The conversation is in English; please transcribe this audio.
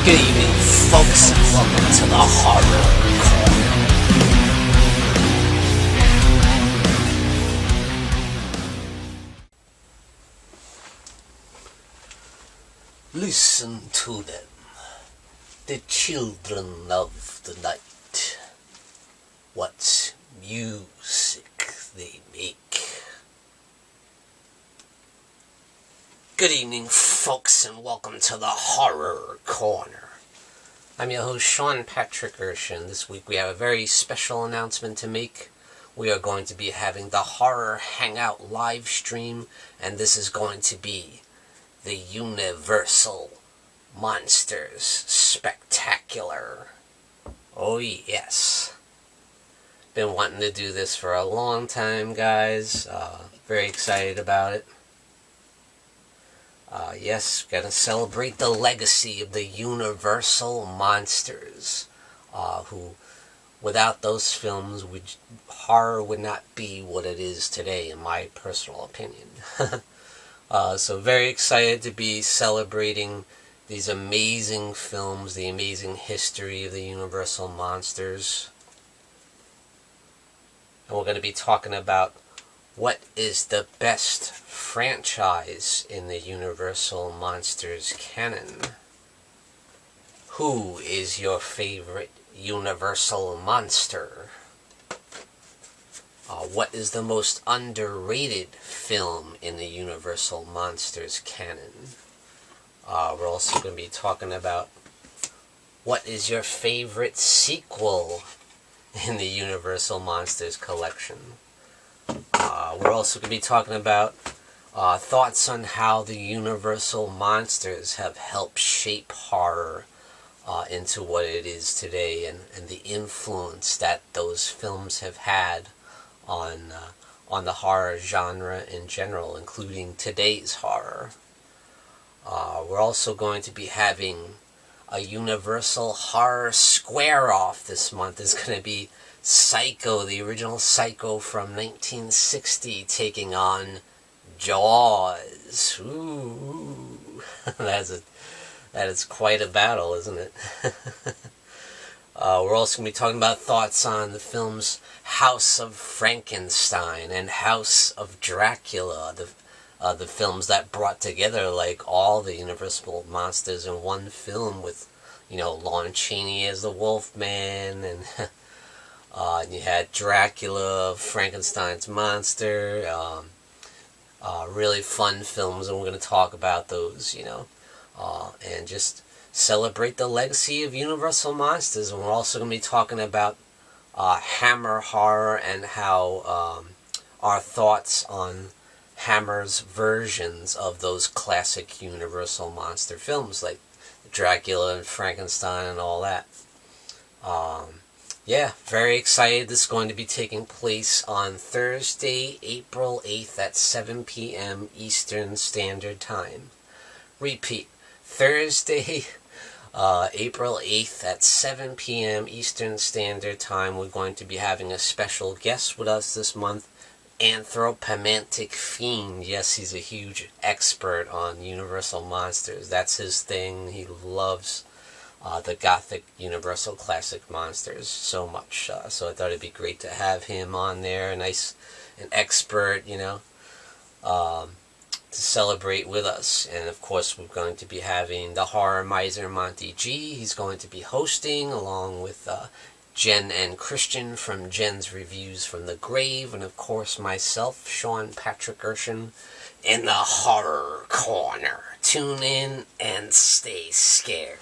Good evening, folks, and welcome to the Horror Corner. Listen to them, the children of the night. What music they make. Good evening, folks, and welcome to the Horror Corner. I'm your host, Sean Patrick Urshan. This week we have a very special announcement to make. We are going to be having the Horror Hangout live stream, and this is going to be the Universal Monsters Spectacular. Oh yes. Been wanting to do this for a long time, guys. Very excited about it. Yes, gonna celebrate the legacy of the Universal Monsters, who, without those films, horror would not be what it is today, in my personal opinion. So very excited to be celebrating these amazing films, the amazing history of the Universal Monsters. And we're going to be talking about what is the best franchise in the Universal Monsters canon? Who is your favorite Universal monster? What is the most underrated film in the Universal Monsters canon? We're also going to be talking about what is your favorite sequel in the Universal Monsters collection? We're also going to be talking about thoughts on how the Universal Monsters have helped shape horror into what it is today, and the influence that those films have had on the horror genre in general, including today's horror. We're also going to be having a Universal Horror Square-Off this month. It's going to be Psycho, the original Psycho from 1960, taking on Jaws. Ooh, that is quite a battle, isn't it? We're also going to be talking about thoughts on the films House of Frankenstein and House of Dracula, the films that brought together like all the Universal monsters in one film, with Lon Chaney as the Wolfman, and you had Dracula, Frankenstein's monster. Really fun films, and we're going to talk about those, and just celebrate the legacy of Universal Monsters. And we're also going to be talking about Hammer horror and how our thoughts on Hammer's versions of those classic Universal monster films, like Dracula and Frankenstein and all that. Yeah, very excited. This is going to be taking place on Thursday, April 8th at 7 p.m. Eastern Standard Time. Repeat, Thursday, April 8th at 7 p.m. Eastern Standard Time. We're going to be having a special guest with us this month, Anthropomantic Fiend. Yes, he's a huge expert on Universal Monsters. That's his thing. He loves the Gothic Universal Classic Monsters so much. So I thought it'd be great to have him on there, an expert, to celebrate with us. And of course, we're going to be having the horror miser Monty G. He's going to be hosting, along with Jen and Christian from Jen's Reviews from the Grave, and of course myself, Sean Patrick Urshan, in the Horror Corner. Tune in and stay scared.